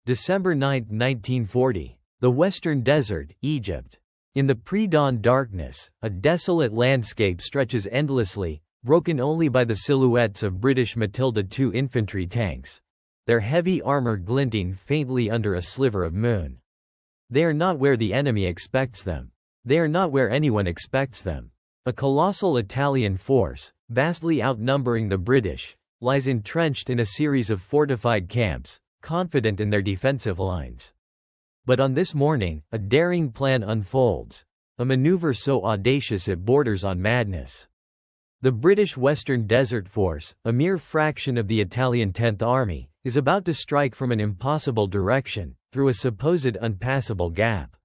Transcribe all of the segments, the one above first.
December 9, 1940. The Western Desert, Egypt. In the pre-dawn darkness, a desolate landscape stretches endlessly, broken only by the silhouettes of British Matilda II infantry tanks, their heavy armor glinting faintly under a sliver of moon. They are not where the enemy expects them. They are not where anyone expects them. A colossal Italian force, vastly outnumbering the British, lies entrenched in a series of fortified camps, confident in their defensive lines. But on this morning, a daring plan unfolds, a maneuver so audacious it borders on madness. The British Western Desert Force, a mere fraction of the Italian 10th Army, is about to strike from an impossible direction, through a supposed unpassable gap.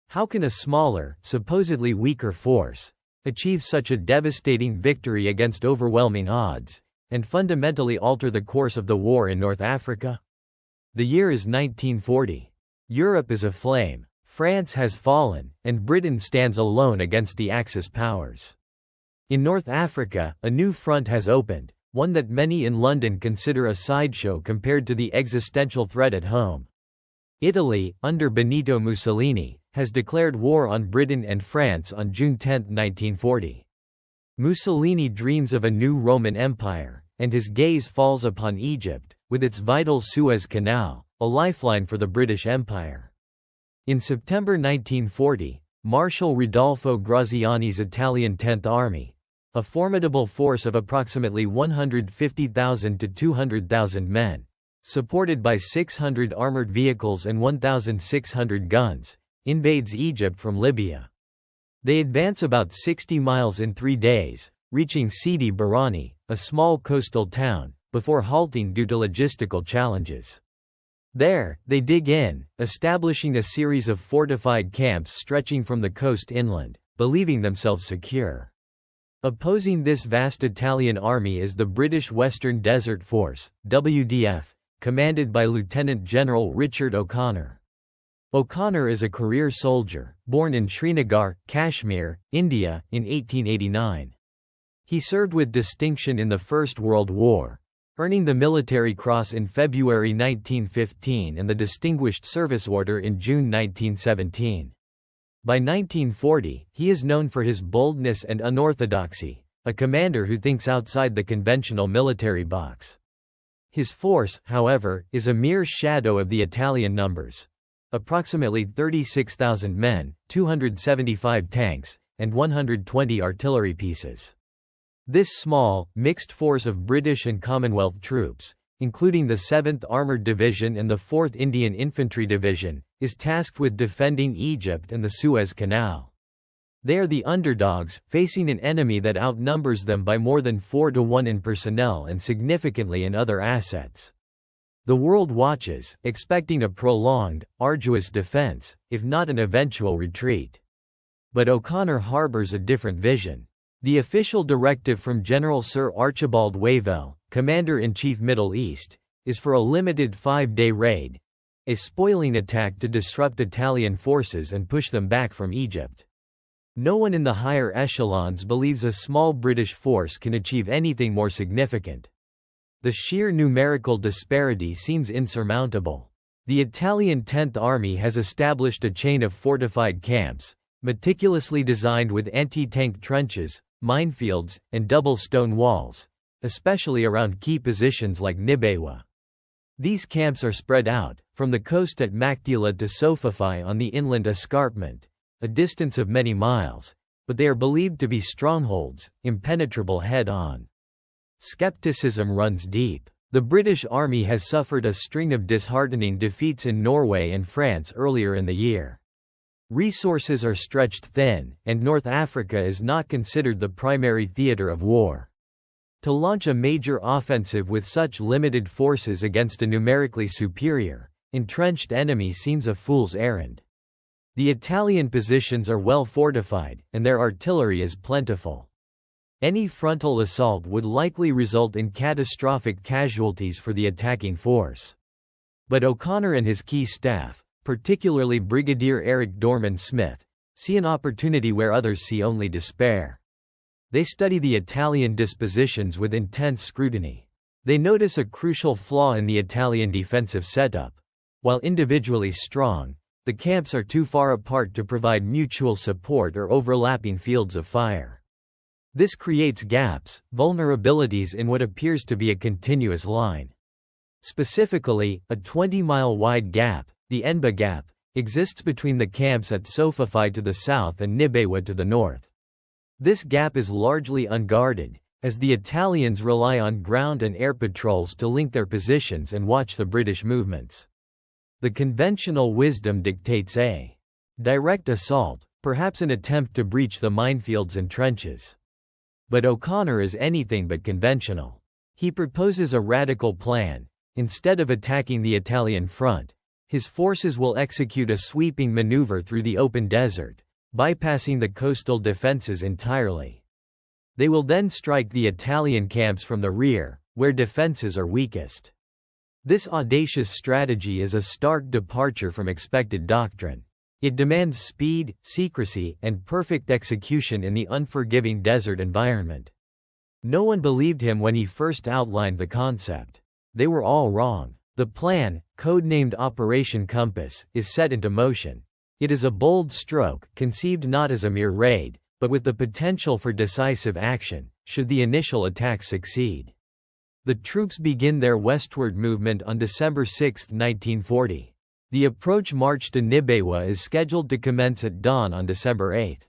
How can a smaller, supposedly weaker force achieve such a devastating victory against overwhelming odds, and fundamentally alter the course of the war in North Africa? The year is 1940. Europe is aflame, France has fallen, and Britain stands alone against the Axis powers. In North Africa, a new front has opened, one that many in London consider a sideshow compared to the existential threat at home. Italy, under Benito Mussolini, has declared war on Britain and France on June 10, 1940. Mussolini dreams of a new Roman Empire, and his gaze falls upon Egypt, with its vital Suez Canal, a lifeline for the British Empire. In September 1940, Marshal Rodolfo Graziani's Italian 10th Army, a formidable force of approximately 150,000 to 200,000 men, supported by 600 armored vehicles and 1,600 guns, invades Egypt from Libya. They advance about 60 miles in 3 days, reaching Sidi Barrani, a small coastal town, before halting due to logistical challenges. There, they dig in, establishing a series of fortified camps stretching from the coast inland, believing themselves secure. Opposing this vast Italian army is the British Western Desert Force, WDF, commanded by Lieutenant General Richard O'Connor. O'Connor is a career soldier, born in Srinagar, Kashmir, India, in 1889. He served with distinction in the First World War, earning the Military Cross in February 1915 and the Distinguished Service Order in June 1917. By 1940, he is known for his boldness and unorthodoxy, a commander who thinks outside the conventional military box. His force, however, is a mere shadow of the Italian numbers. Approximately 36,000 men, 275 tanks, and 120 artillery pieces. This small, mixed force of British and Commonwealth troops, including the 7th Armoured Division and the 4th Indian Infantry Division, is tasked with defending Egypt and the Suez Canal. They are the underdogs, facing an enemy that outnumbers them by more than 4 to 1 in personnel and significantly in other assets. The world watches, expecting a prolonged, arduous defense, if not an eventual retreat. But O'Connor harbors a different vision. The official directive from General Sir Archibald Wavell, Commander-in-Chief Middle East, is for a limited 5-day raid, a spoiling attack to disrupt Italian forces and push them back from Egypt. No one in the higher echelons believes a small British force can achieve anything more significant. The sheer numerical disparity seems insurmountable. The Italian 10th Army has established a chain of fortified camps, meticulously designed with anti-tank trenches, minefields, and double stone walls, especially around key positions like Nibewa. These camps are spread out, from the coast at Makdila to Sofafai on the inland escarpment, a distance of many miles, but they are believed to be strongholds, impenetrable head-on. Skepticism runs deep. The British Army has suffered a string of disheartening defeats in Norway and France earlier in the year. Resources are stretched thin, and North Africa is not considered the primary theater of war. To launch a major offensive with such limited forces against a numerically superior, entrenched enemy seems a fool's errand. The Italian positions are well fortified, and their artillery is plentiful. Any frontal assault would likely result in catastrophic casualties for the attacking force. But O'Connor and his key staff, particularly Brigadier Eric Dorman Smith, see an opportunity where others see only despair. They study the Italian dispositions with intense scrutiny. They notice a crucial flaw in the Italian defensive setup: While individually strong, the camps are too far apart to provide mutual support or overlapping fields of fire. This creates gaps, vulnerabilities in what appears to be a continuous line. Specifically, a 20-mile wide gap, the Enba Gap, exists between the camps at Sofafai to the south and Nibewa to the north. This gap is largely unguarded, as the Italians rely on ground and air patrols to link their positions and watch the British movements. The conventional wisdom dictates a direct assault, perhaps an attempt to breach the minefields and trenches. But O'Connor is anything but conventional. He proposes a radical plan. Instead of attacking the Italian front, his forces will execute a sweeping maneuver through the open desert, bypassing the coastal defenses entirely. They will then strike the Italian camps from the rear, where defenses are weakest. This audacious strategy is a stark departure from expected doctrine. It demands speed, secrecy, and perfect execution in the unforgiving desert environment. No one believed him when he first outlined the concept. They were all wrong. The plan, codenamed Operation Compass, is set into motion. It is a bold stroke, conceived not as a mere raid, but with the potential for decisive action, should the initial attack succeed. The troops begin their westward movement on December 6, 1940. The approach march to Nibewa is scheduled to commence at dawn on December 8.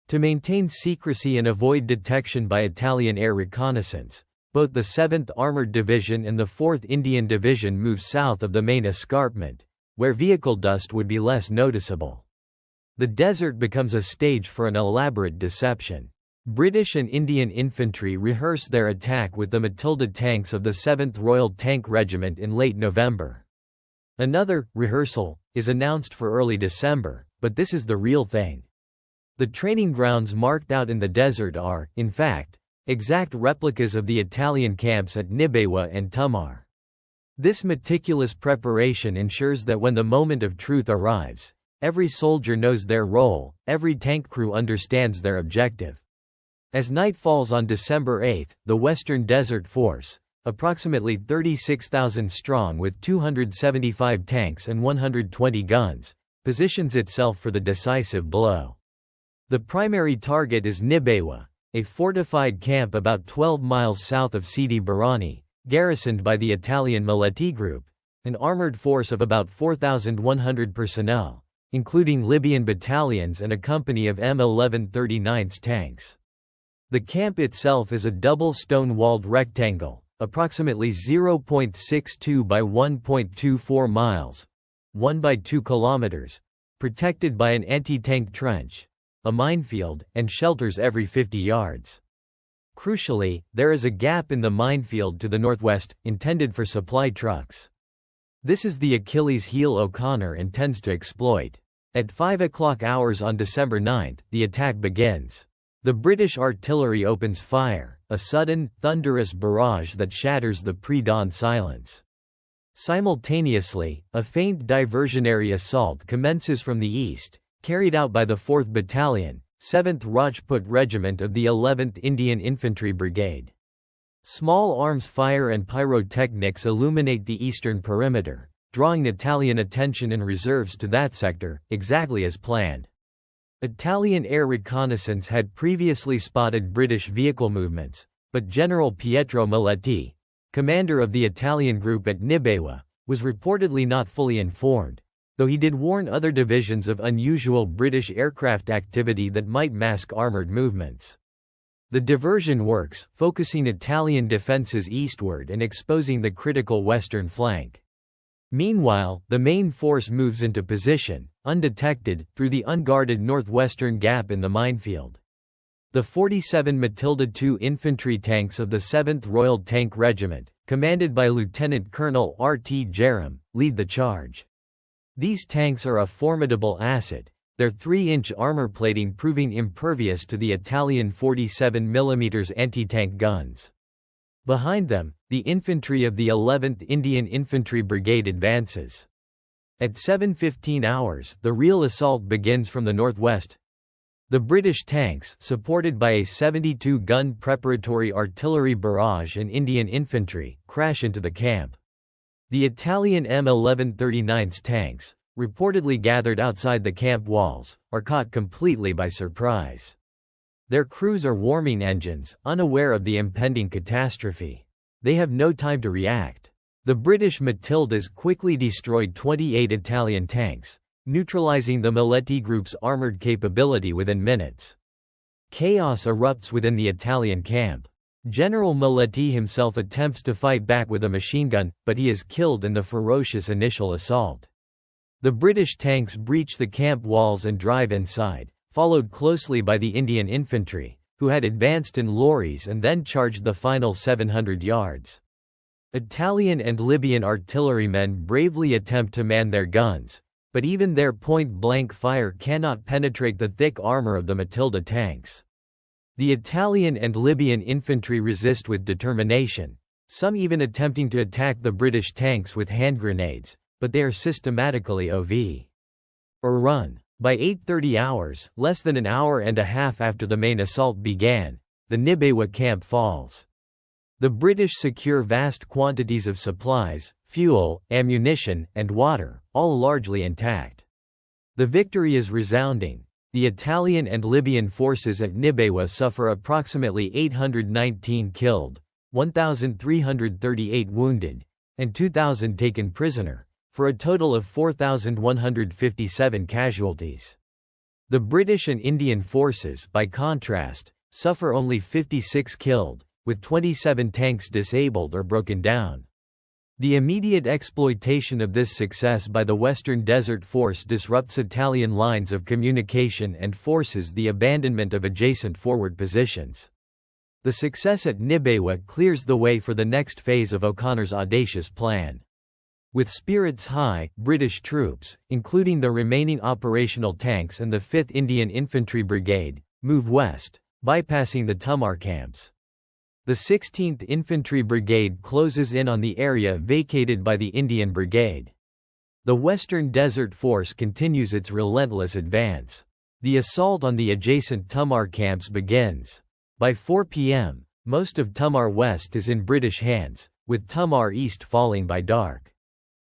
To maintain secrecy and avoid detection by Italian air reconnaissance, both the 7th Armored Division and the 4th Indian Division move south of the main escarpment, where vehicle dust would be less noticeable. The desert becomes a stage for an elaborate deception. British and Indian infantry rehearse their attack with the Matilda tanks of the 7th Royal Tank Regiment in late November. Another rehearsal is announced for early December, but this is the real thing. The training grounds marked out in the desert are, in fact, exact replicas of the Italian camps at Nibewa and Tumar. This meticulous preparation ensures that when the moment of truth arrives, every soldier knows their role, every tank crew understands their objective. As night falls on December 8, the Western Desert Force, approximately 36,000 strong with 275 tanks and 120 guns, positions itself for the decisive blow. The primary target is Nibewa, a fortified camp about 12 miles south of Sidi Barrani, garrisoned by the Italian Maletti Group, an armored force of about 4,100 personnel, including Libyan battalions and a company of M1139's tanks. The camp itself is a double stone-walled rectangle, approximately 0.62 by 1.24 miles, 1 by 2 kilometers, protected by an anti-tank trench, a minefield, and shelters every 50 yards. Crucially, there is a gap in the minefield to the northwest, intended for supply trucks. This is the Achilles heel O'Connor intends to exploit. At 5 o'clock hours on December 9, the attack begins. The British artillery opens fire, a sudden, thunderous barrage that shatters the pre-dawn silence. Simultaneously, a faint diversionary assault commences from the east, carried out by the 4th Battalion, 7th Rajput Regiment of the 11th Indian Infantry Brigade. Small arms fire and pyrotechnics illuminate the eastern perimeter, drawing Italian attention and reserves to that sector, exactly as planned. Italian air reconnaissance had previously spotted British vehicle movements, but General Pietro Maletti, commander of the Italian group at Nibewa, was reportedly not fully informed, though he did warn other divisions of unusual British aircraft activity that might mask armored movements. The diversion works, focusing Italian defenses eastward and exposing the critical western flank. Meanwhile, the main force moves into position, undetected, through the unguarded northwestern gap in the minefield. The 47 Matilda II infantry tanks of the 7th Royal Tank Regiment, commanded by Lieutenant Colonel R.T. Jerram, lead the charge. These tanks are a formidable asset, their 3-inch armor plating proving impervious to the Italian 47mm anti-tank guns. Behind them, the infantry of the 11th Indian Infantry Brigade advances. At 7:15 hours, the real assault begins from the northwest. The British tanks, supported by a 72-gun preparatory artillery barrage and Indian infantry, crash into the camp. The Italian M1139's tanks, reportedly gathered outside the camp walls, are caught completely by surprise. Their crews are warming engines, unaware of the impending catastrophe. They have no time to react. The British Matildas quickly destroyed 28 Italian tanks, neutralizing the Miletti group's armored capability within minutes. Chaos erupts within the Italian camp. General Miletti himself attempts to fight back with a machine gun, but he is killed in the ferocious initial assault. The British tanks breach the camp walls and drive inside, followed closely by the Indian infantry, who had advanced in lorries and then charged the final 700 yards. Italian and Libyan artillerymen bravely attempt to man their guns, but even their point-blank fire cannot penetrate the thick armor of the Matilda tanks. The Italian and Libyan infantry resist with determination, some even attempting to attack the British tanks with hand grenades, but they are systematically overrun. By 8:30 hours, less than an hour and a half after the main assault began, the WWII camp falls. The British secure vast quantities of supplies, fuel, ammunition, and water, all largely intact. The victory is resounding. The Italian and Libyan forces at WWII suffer approximately 819 killed, 1,338 wounded, and 2,000 taken prisoner, for a total of 4,157 casualties. The British and Indian forces, by contrast, suffer only 56 killed, with 27 tanks disabled or broken down. The immediate exploitation of this success by the Western Desert Force disrupts Italian lines of communication and forces the abandonment of adjacent forward positions. The success at WWII clears the way for the next phase of O'Connor's audacious plan. With spirits high, British troops, including the remaining operational tanks and the 5th Indian Infantry Brigade, move west, bypassing the Tumar camps. The 16th Infantry Brigade closes in on the area vacated by the Indian Brigade. The Western Desert Force continues its relentless advance. The assault on the adjacent Tumar camps begins. By 4 p.m., most of Tumar West is in British hands, with Tumar East falling by dark.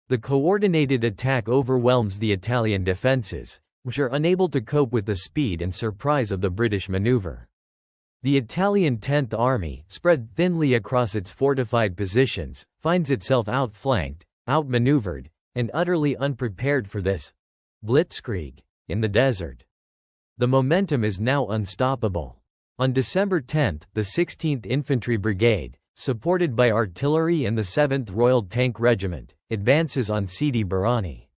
The coordinated attack overwhelms the Italian defenses, which are unable to cope with the speed and surprise of the British maneuver. The Italian 10th Army, spread thinly across its fortified positions, finds itself outflanked, outmaneuvered, and utterly unprepared for this blitzkrieg in the desert. The momentum is now unstoppable. On December 10, the 16th Infantry Brigade, supported by artillery and the 7th Royal Tank Regiment, advances on Sidi Barrani.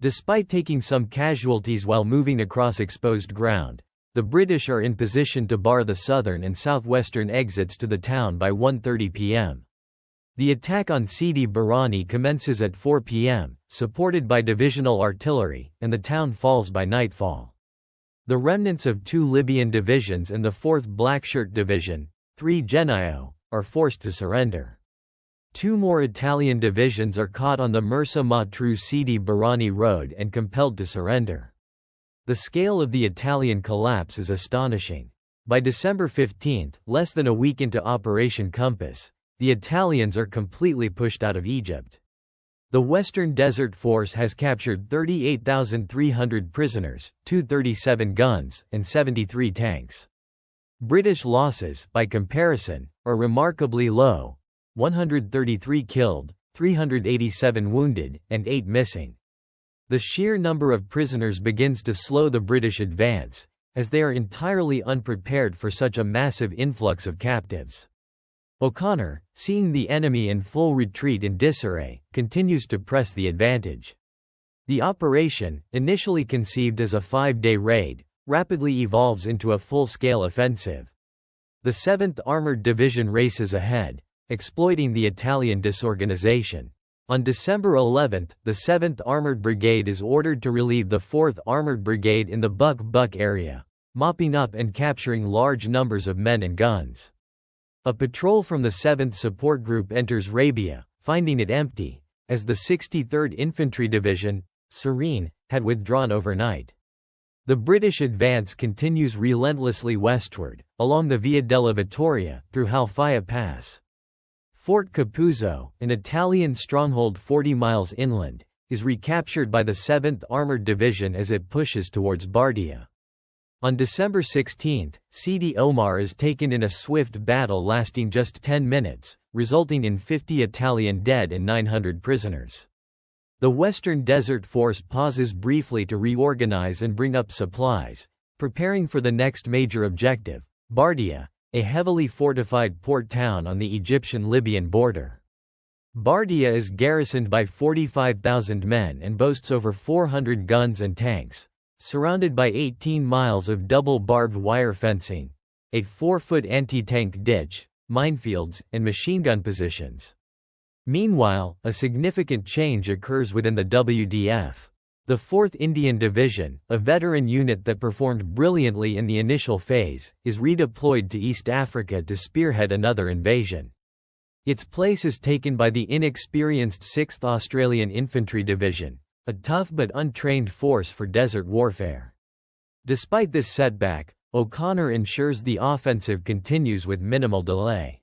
Despite taking some casualties while moving across exposed ground, the British are in position to bar the southern and southwestern exits to the town by 1:30 p.m. The attack on Sidi Barrani commences at 4 p.m., supported by divisional artillery, and the town falls by nightfall. The remnants of 2 Libyan divisions and the 4th Blackshirt Division, 3 Genio, are forced to surrender. 2 more Italian divisions are caught on the Mersa Matruh-Sidi Barrani road and compelled to surrender. The scale of the Italian collapse is astonishing. By December 15, less than a week into Operation Compass, the Italians are completely pushed out of Egypt. The Western Desert Force has captured 38,300 prisoners, 237 guns, and 73 tanks. British losses, by comparison, are remarkably low: 133 killed, 387 wounded, and 8 missing. The sheer number of prisoners begins to slow the British advance, as they are entirely unprepared for such a massive influx of captives. O'Connor, seeing the enemy in full retreat in disarray, continues to press the advantage. The operation, initially conceived as a 5-day raid, rapidly evolves into a full-scale offensive. The 7th Armored Division races ahead, exploiting the Italian disorganization. On December 11, the 7th Armored Brigade is ordered to relieve the 4th Armored Brigade in the Buck area, mopping up and capturing large numbers of men and guns. A patrol from the 7th Support Group enters Rabia, finding it empty, as the 63rd Infantry Division, Serene, had withdrawn overnight. The British advance continues relentlessly westward, along the Via della Vittoria, through Halfaya Pass. Fort Capuzzo, an Italian stronghold 40 miles inland, is recaptured by the 7th Armored Division as it pushes towards Bardia. On December 16, Sidi Omar is taken in a swift battle lasting just 10 minutes, resulting in 50 Italian dead and 900 prisoners. The Western Desert Force pauses briefly to reorganize and bring up supplies, preparing for the next major objective, Bardia, a heavily fortified port town on the Egyptian-Libyan border. Bardia is garrisoned by 45,000 men and boasts over 400 guns and tanks, surrounded by 18 miles of double barbed wire fencing, a 4-foot anti-tank ditch, minefields, and machine gun positions. Meanwhile, a significant change occurs within the WDF. The 4th Indian Division, a veteran unit that performed brilliantly in the initial phase, is redeployed to East Africa to spearhead another invasion. Its place is taken by the inexperienced 6th Australian Infantry Division, a tough but untrained force for desert warfare. Despite this setback, O'Connor ensures the offensive continues with minimal delay.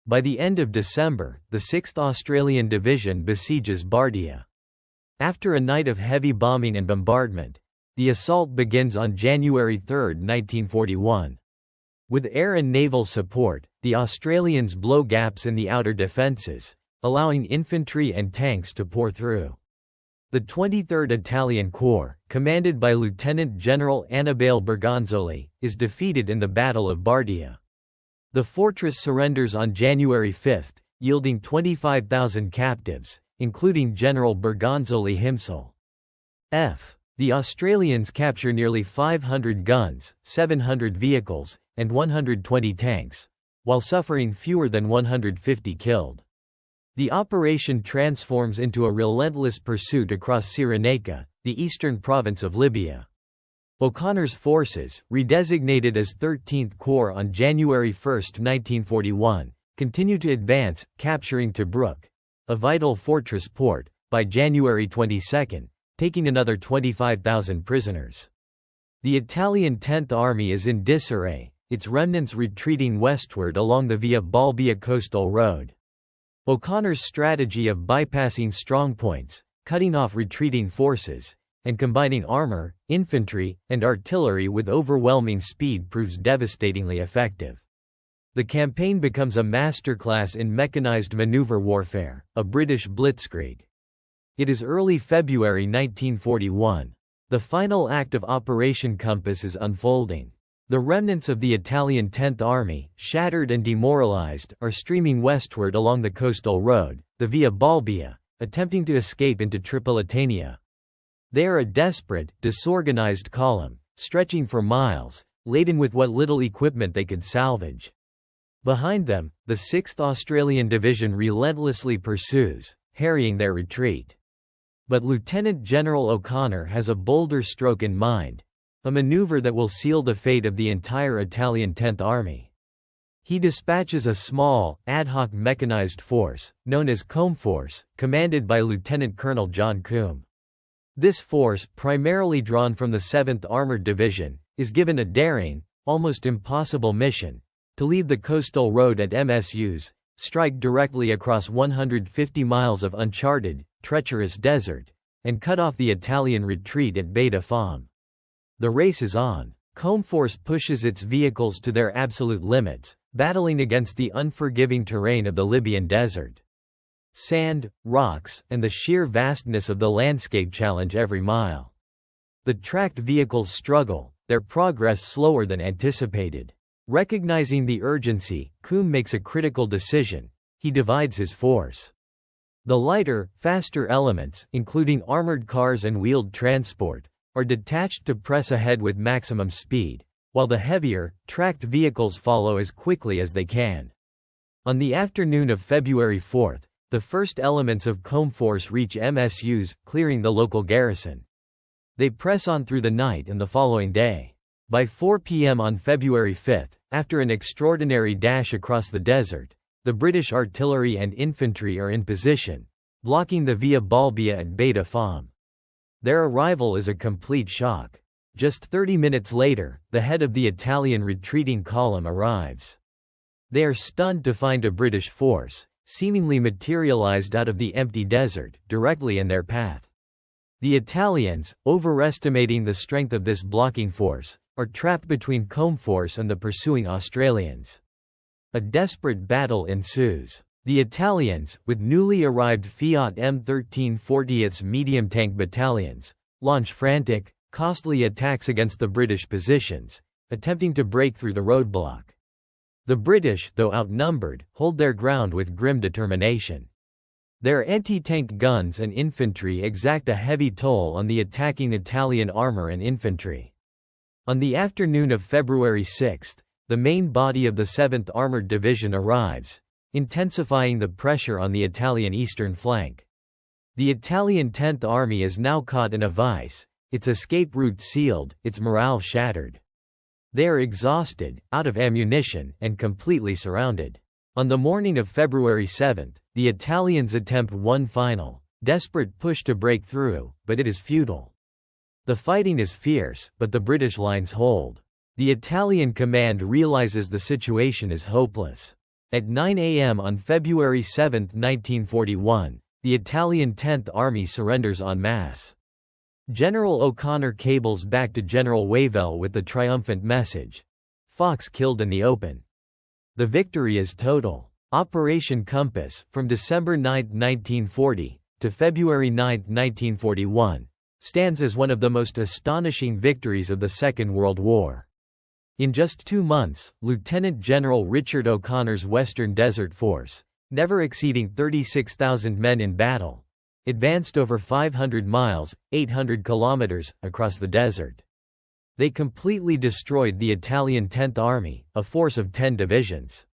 By the end of December, the 6th Australian Division besieges Bardia. After a night of heavy bombing and bombardment, the assault begins on January 3, 1941. With air and naval support, the Australians blow gaps in the outer defences, allowing infantry and tanks to pour through. The 23rd Italian Corps, commanded by Lieutenant General Annibale Bergonzoli, is defeated in the Battle of Bardia. The fortress surrenders on January 5, yielding 25,000 captives, including General Bergonzoli himself. The Australians capture nearly 500 guns, 700 vehicles, and 120 tanks, while suffering fewer than 150 killed. The operation transforms into a relentless pursuit across Cyrenaica, the eastern province of Libya. O'Connor's forces, redesignated as 13th Corps on January 1, 1941, continue to advance, capturing Tobruk, a vital fortress port, by January 22, taking another 25,000 prisoners. The Italian 10th Army is in disarray, its remnants retreating westward along the Via Balbia coastal road. O'Connor's strategy of bypassing strongpoints, cutting off retreating forces, and combining armor, infantry, and artillery with overwhelming speed proves devastatingly effective. The campaign becomes a masterclass in mechanized maneuver warfare, a British blitzkrieg. It is early February 1941. The final act of Operation Compass is unfolding. The remnants of the Italian 10th Army, shattered and demoralized, are streaming westward along the coastal road, the Via Balbia, attempting to escape into Tripolitania. They are a desperate, disorganized column, stretching for miles, laden with what little equipment they could salvage. Behind them, the 6th Australian Division relentlessly pursues, harrying their retreat. But Lieutenant General O'Connor has a bolder stroke in mind, a maneuver that will seal the fate of the entire Italian 10th Army. He dispatches a small, ad hoc mechanized force, known as Combe Force, commanded by Lieutenant Colonel John Combe. This force, primarily drawn from the 7th Armored Division, is given a daring, almost impossible mission, to leave the coastal road at MSUs, strike directly across 150 miles of uncharted, treacherous desert, and cut off the Italian retreat at Beta Fam. The race is on. Combe Force pushes its vehicles to their absolute limits, battling against the unforgiving terrain of the Libyan desert. Sand, rocks, and the sheer vastness of the landscape challenge every mile. The tracked vehicles struggle, their progress slower than anticipated. Recognizing the urgency, Combe makes a critical decision. He divides his force. The lighter, faster elements, including armored cars and wheeled transport, are detached to press ahead with maximum speed, while the heavier, tracked vehicles follow as quickly as they can. On the afternoon of February 4, the first elements of Combe Force reach MSUs, clearing the local garrison. They press on through the night and the following day. By 4 p.m. on February 5, after an extraordinary dash across the desert, the British artillery and infantry are in position, blocking the Via Balbia at Beta Fam. Their arrival is a complete shock. Just 30 minutes later, the head of the Italian retreating column arrives. They are stunned to find a British force, seemingly materialized out of the empty desert, directly in their path. The Italians, overestimating the strength of this blocking force, are trapped between Comforce and the pursuing Australians. A desperate battle ensues. The Italians, with newly arrived Fiat M1340th's medium tank battalions, launch frantic, costly attacks against the British positions, attempting to break through the roadblock. The British, though outnumbered, hold their ground with grim determination. Their anti-tank guns and infantry exact a heavy toll on the attacking Italian armor and infantry. On the afternoon of February 6, the main body of the 7th Armored Division arrives, intensifying the pressure on the Italian eastern flank. The Italian 10th Army is now caught in a vice, its escape route sealed, its morale shattered. They are exhausted, out of ammunition, and completely surrounded. On the morning of February 7, the Italians attempt one final, desperate push to break through, but it is futile. The fighting is fierce, but the British lines hold. The Italian command realizes the situation is hopeless. At 9 a.m. on February 7, 1941, the Italian 10th Army surrenders en masse. General O'Connor cables back to General Wavell with the triumphant message, "Fox killed in the open." The victory is total. Operation Compass, from December 9, 1940, to February 9, 1941, stands as one of the most astonishing victories of the Second World War. In just 2 months, Lieutenant General Richard O'Connor's Western Desert Force, never exceeding 36,000 men in battle, advanced over 500 miles, 800 kilometers, across the desert. They completely destroyed the Italian 10th Army, a force of 10 divisions.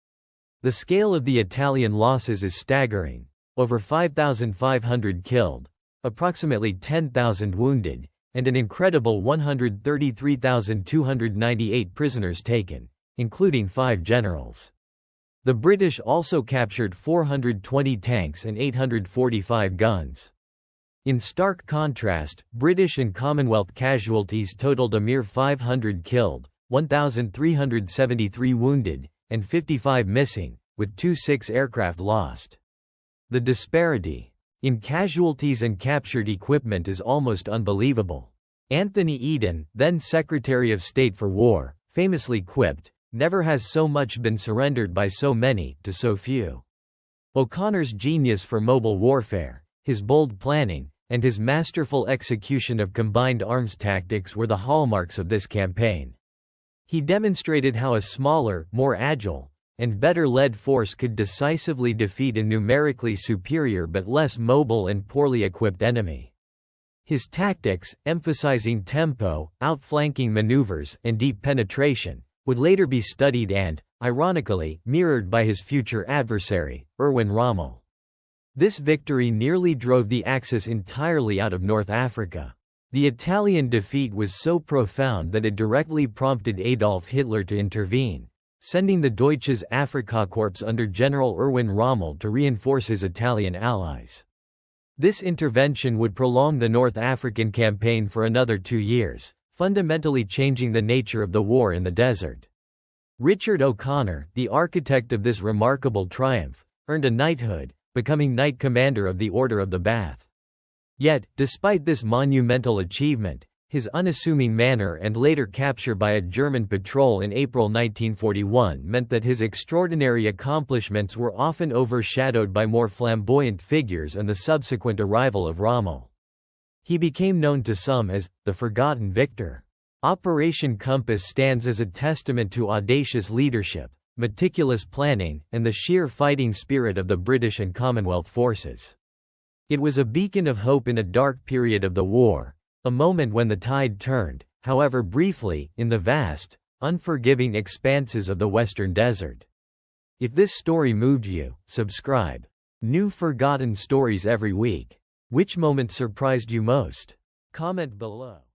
The scale of the Italian losses is staggering: over 5,500 killed, approximately 10,000 wounded, and an incredible 133,298 prisoners taken, including 5 generals. The British also captured 420 tanks and 845 guns. In stark contrast, British and Commonwealth casualties totaled a mere 500 killed, 1,373 wounded, and 55 missing, with 26 aircraft lost. The disparity in casualties and captured equipment is almost unbelievable. Anthony Eden, then Secretary of State for War, famously quipped, "Never has so much been surrendered by so many to so few." O'Connor's genius for mobile warfare, his bold planning, and his masterful execution of combined arms tactics were the hallmarks of this campaign. He demonstrated how a smaller, more agile, and better-led force could decisively defeat a numerically superior but less mobile and poorly equipped enemy. His tactics, emphasizing tempo, outflanking maneuvers, and deep penetration, would later be studied and, ironically, mirrored by his future adversary, Erwin Rommel. This victory nearly drove the Axis entirely out of North Africa. The Italian defeat was so profound that it directly prompted Adolf Hitler to intervene, sending the Deutsches Afrikakorps under General Erwin Rommel to reinforce his Italian allies. This intervention would prolong the North African campaign for another 2 years, fundamentally changing the nature of the war in the desert. Richard O'Connor, the architect of this remarkable triumph, earned a knighthood, becoming Knight Commander of the Order of the Bath. Yet, despite this monumental achievement, his unassuming manner and later capture by a German patrol in April 1941 meant that his extraordinary accomplishments were often overshadowed by more flamboyant figures and the subsequent arrival of Rommel. He became known to some as the Forgotten Victor. Operation Compass stands as a testament to audacious leadership, meticulous planning, and the sheer fighting spirit of the British and Commonwealth forces. It was a beacon of hope in a dark period of the war, a moment when the tide turned, however briefly, in the vast, unforgiving expanses of the Western Desert. If this story moved you, subscribe. New forgotten stories every week. Which moment surprised you most? Comment below.